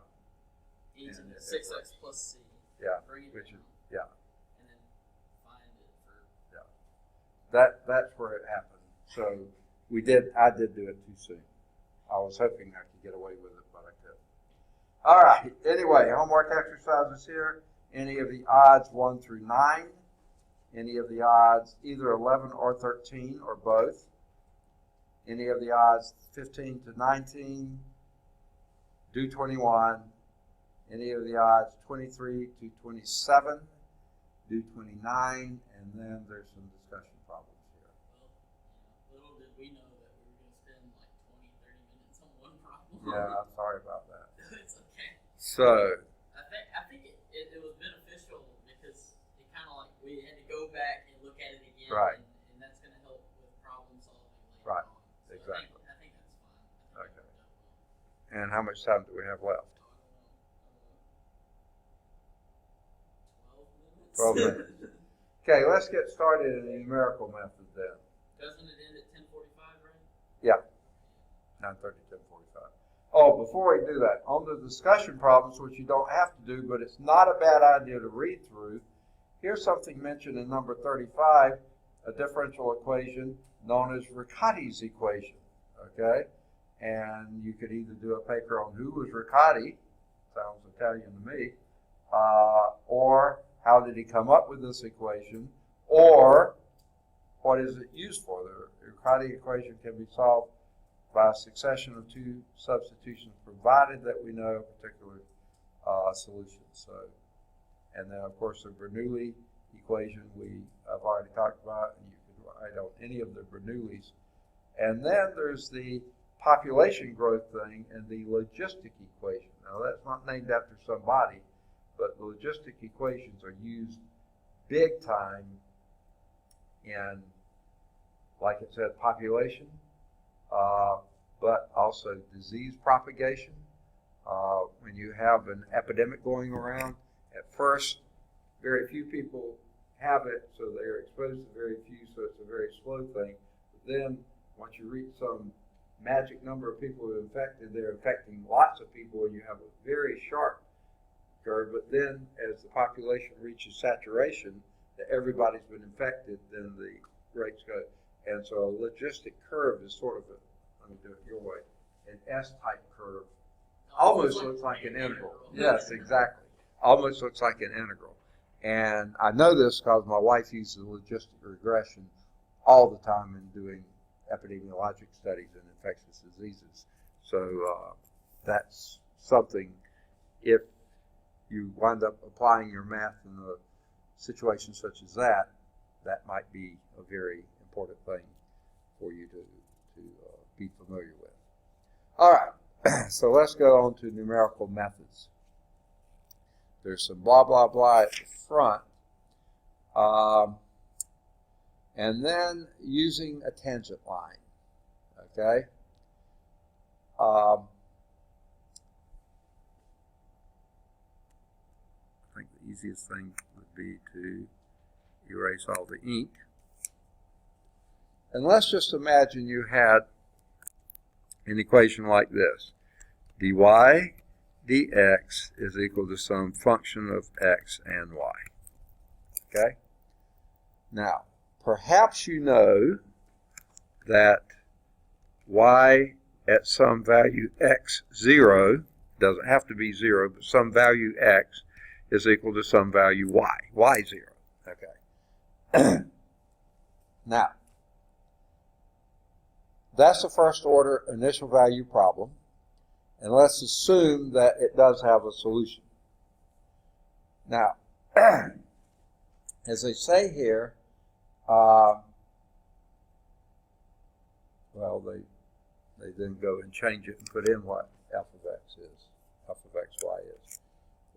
E to and the it 6x works. plus C. yeah, Bring it which down. is, yeah. And then find it for. That's where it happened. So I did do it too soon. I was hoping I could get away with it, but I couldn't. All right. Anyway, homework exercises here. Any of the odds 1 through 9. Any of the odds either 11 or 13 or both. Any of the odds 15 to 19. Do 21. Any of the odds 23 to 27. Do 29. And then there's some discussion problems here. Well, little did we know that we were going to spend like 20, 30 minutes on one problem. Yeah, I'm sorry about that. It's okay. So, I think it was beneficial because it kind of like we had to go back and look at it again. Right. And that's going to help with problem solving later Right. on. So Exactly. I think that's fine. I think Okay. it worked out well. and how much time do we have left? So I don't know. 12 minutes. Okay, let's get started in the numerical method then. Doesn't it end at 10:45, right? Yeah, 9:30, 10:45. Oh, before we do that, on the discussion problems, which you don't have to do, but it's not a bad idea to read through, here's something mentioned in number 35, a differential equation known as Riccati's equation, okay? And you could either do a paper on who was Riccati, sounds Italian to me, or how did he come up with this equation, or what is it used for? The Riccati equation can be solved by a succession of two substitutions, provided that we know a particular solution. So, and then of course the Bernoulli equation I've already talked about, and you can write on any of the Bernoullis. And then there's the population growth thing and the logistic equation. Now that's not named after somebody, but logistic equations are used big time in, like it said, population, but also disease propagation. When you have an epidemic going around, at first, very few people have it, so they're exposed to very few, so it's a very slow thing. But then, once you reach some magic number of people who are infected, they're infecting lots of people, and you have a very sharp curve. But then, as the population reaches saturation, that everybody's been infected, then the rates go. And so a logistic curve is sort of let me do it your way, an S-type curve. Almost looks like an integral. Yes, exactly. Almost looks like an integral. And I know this because my wife uses logistic regression all the time in doing epidemiologic studies in infectious diseases. So that's something, if you wind up applying your math in a situation such as that, that might be a very important thing for you to be familiar with. All right. So let's go on to numerical methods. There's some blah, blah, blah at the front. And then using a tangent line. Okay? I think the easiest thing would be to erase all the ink. And let's just imagine you had an equation like this. dy dx is equal to some function of x and y. Okay? Now, perhaps you know that y at some value x0, doesn't have to be 0, but some value x is equal to some value y0. Okay? Now, that's the first order initial value problem. And let's assume that it does have a solution. Now, as they say here, well, they then go and change it and put in what f of x is, f of xy is.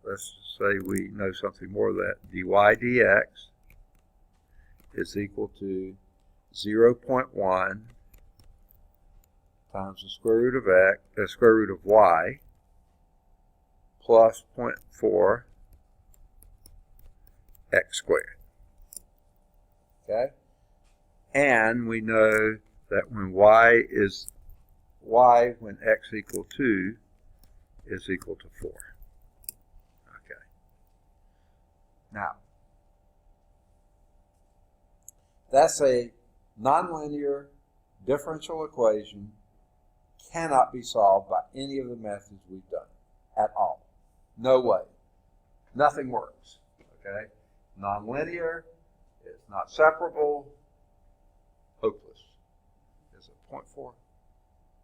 Let's say we know something more of that. dy dx is equal to 0.1 times the square root of x, the square root of y, plus 0.4 x squared. Okay? And we know that when when x equal 2 is equal to 4. Okay. Now, that's a nonlinear differential equation, cannot be solved by any of the methods we've done at all. No way. Nothing works. Okay? Nonlinear, it's not separable, hopeless. Is it 0.4?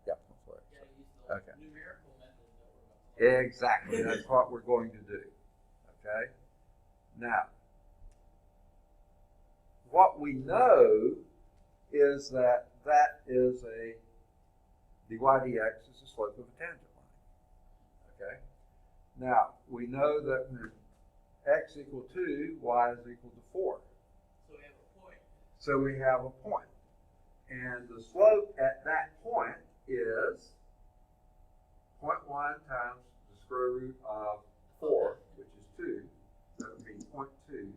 Yeah, 0.4. Okay. Numerical method. Exactly. That's what we're going to do. Okay? Now, what we know is that that is a dy dx is the slope of a tangent line. Okay? Now, we know that when x equals 2, y is equal to 4. So we have a point. So we have a point. And the slope at that point is 0.1 times the square root of 4, which is 2. That would be 0.2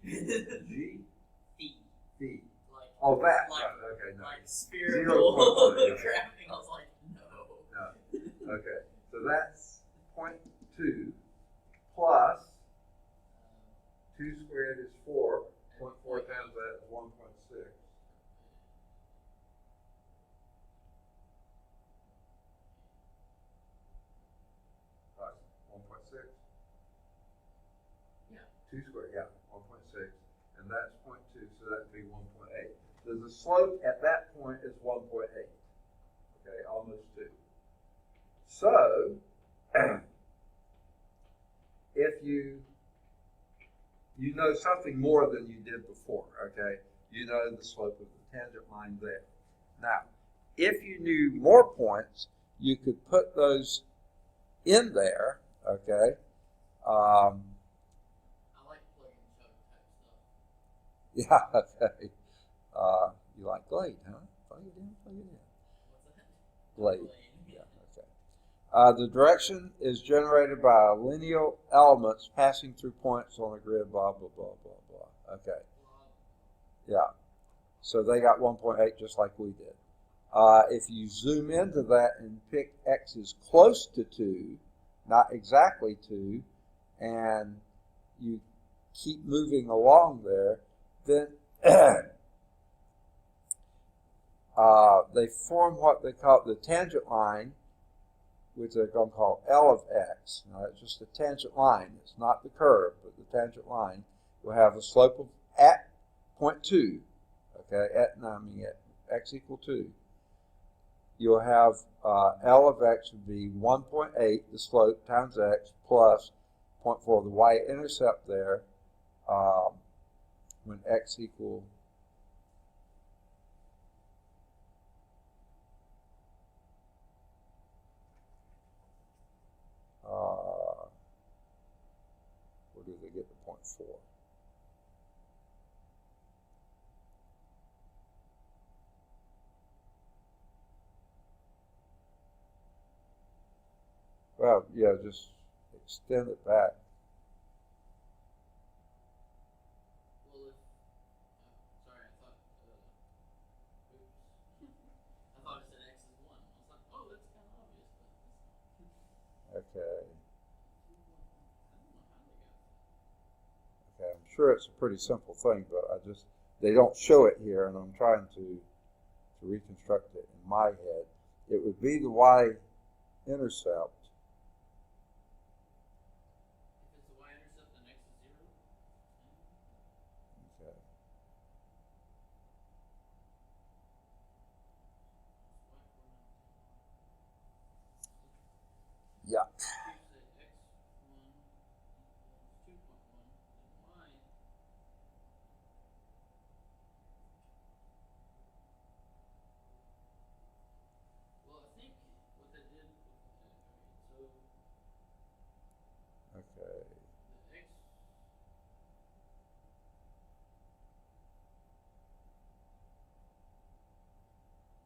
G? Feet. Feet. Like, Oh, that. Like, Oh, okay, no. like spherical 0.1, yeah. graphing. I was like, no. No. Okay, so that's 0.2 plus 2 squared is 4. 0.4 times that is 1.6. Right, 1.6. Yeah. 2 squared, yeah, 1.6. And that's 0.2, so that'd be 1.8. So the slope at that point is 1.8. Okay, almost 2. So, if you know something more than you did before, okay? You know the slope of the tangent line there. Now, if you knew more points, you could put those in there, okay? I like plug and chug type stuff. Yeah, okay. You like Glade, huh? Plug it in, plug it in. What's that? Glade. Yeah, okay. The direction is generated by lineal elements passing through points on a grid, blah, blah, blah, blah, blah. Okay. Yeah. So they got 1.8 just like we did. If you zoom into that and pick x is close to 2, not exactly 2, and you keep moving along there, then they form what they call the tangent line, which they're going to call L of x. Now, it's just a tangent line. It's not the curve, but the tangent line will have a slope of at 0.2. Okay, at x equal 2. You'll have L of x would be 1.8, the slope, times x, plus 0.4, the y-intercept there, when x equal where do they get the 0.4? Well, yeah, just extend it back. Well, if, sorry, I thought, oops. I thought it said x is 1. I was like, oh, that's kind of obvious, but it's not. Okay. I don't know how they got that. Okay, I'm sure it's a pretty simple thing, but they don't show it here, and I'm trying to reconstruct it in my head. It would be the y-intercept. If it's the y-intercept, then x is 0. Okay. Yeah. If you say x1 equals 2.1, then y. Well, I think what they did, so Okay. the x,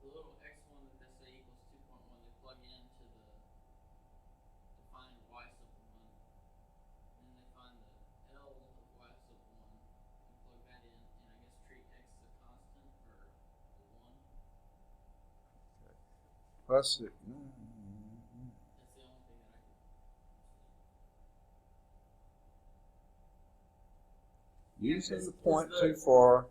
the little x1 that they say equals 2.1, they plug into the, to find y sub 1, and then they find the L of y sub 1, and plug that in, and I guess treat x as a constant, or a 1. Plus it. That's the only thing that I could. Using the 0.24,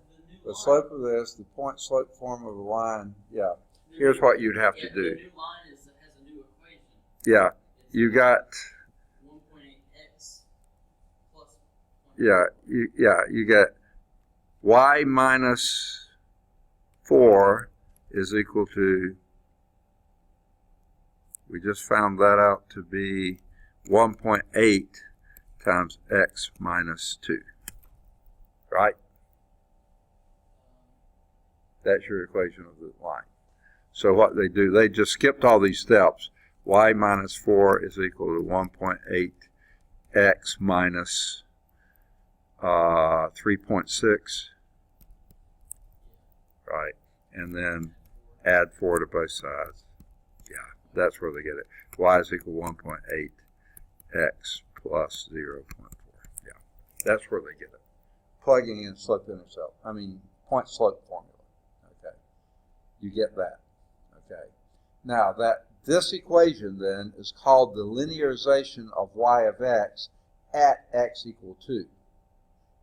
the slope of this, the point slope form of a line. Yeah. Here's what you'd have to do. The new line has a new equation. Yeah. It's You got. 1.8x plus. Yeah. You get y minus 4 is equal to. We just found that out to be 1.8 times x minus 2. Right? That's your equation of the line. So what they do, they just skipped all these steps. Y minus 4 is equal to 1.8 x minus 3.6. Right? And then add 4 to both sides. Yeah, that's where they get it. Y is equal to 1.8 x plus 0.4. Yeah, that's where they get it. plugging in point slope formula. Okay, you get that. Okay, now this equation then is called the linearization of y of x at x equal 2.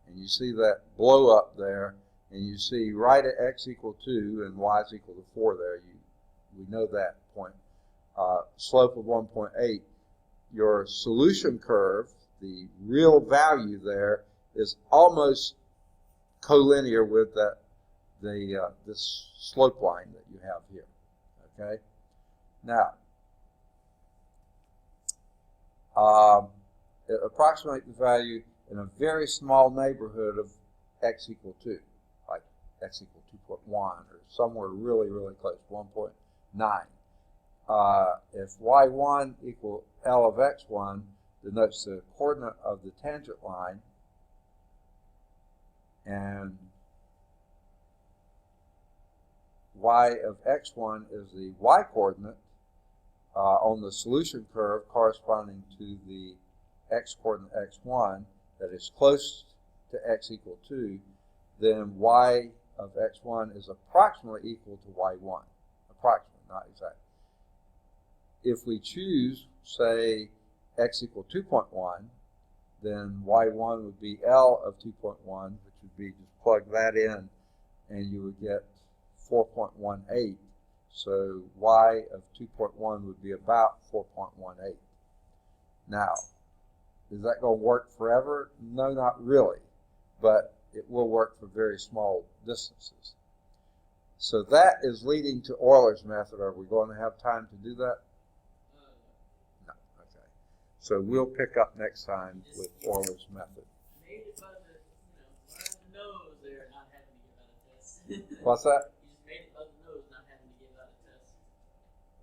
And you see that blow up there, and you see right at x equal 2 and y is equal to 4 there. We know that point. Slope of 1.8. Your solution curve, the real value there, is almost collinear with this slope line that you have here. Okay. Now, approximate the value in a very small neighborhood of x equal 2, like x equal 2.1 or somewhere really, really close, 1.9. If y1 equal L of x1 denotes the coordinate of the tangent line, and y of x1 is the y-coordinate on the solution curve corresponding to the x-coordinate x1 that is close to x equal 2, then y of x1 is approximately equal to y1. Approximately, not exactly. If we choose, say, x equal 2.1, then y1 would be L of 2.1, which would be just plug that in, and you would get 4.18. So y of 2.1 would be about 4.18. Now, is that going to work forever? No, not really, but it will work for very small distances. So that is leading to Euler's method. Are we going to have time to do that? No. Okay. So we'll pick up next time with Euler's method. Made it by the nose there, not having to give out a test. What's that? You just made it by the nose, not having to give out a test.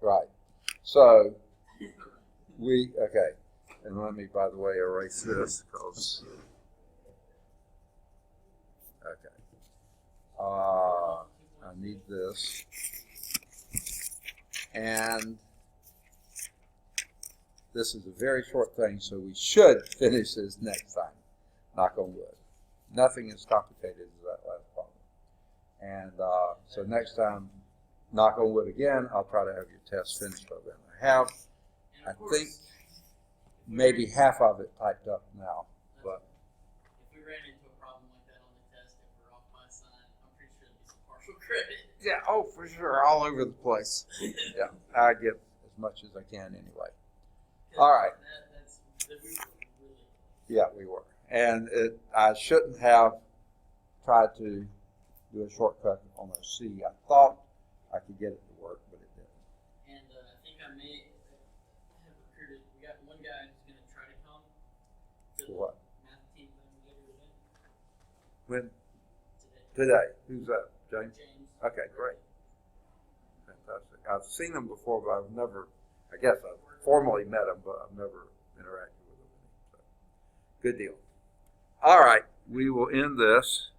Right. So okay. And let me, by the way, erase this because, okay. I need this. And this is a very short thing, so we should finish this next time. Knock on wood. Nothing as complicated as that last problem. And so next time, knock on wood again, I'll try to have your test finished by then. I have, I think, maybe half of it typed up now. But if we ran into a problem like that on the test, if we're off by a sign, I'm pretty sure there'd be some partial credit. yeah, oh, for sure, all over the place. Yeah, I get as much as I can anyway. All right. Yeah, we were. And I shouldn't have tried to do a shortcut on a C. I thought I could get it to work, but it didn't. And I think I may have recruited, we got one guy who's going to try to come to the What? math team thing later today. When? Today. Who's that? James? James. Okay, great. Fantastic. I've seen him before, but I've never, I guess I've formally met him, but I've never interacted with him. So, good deal. All right, we will end this.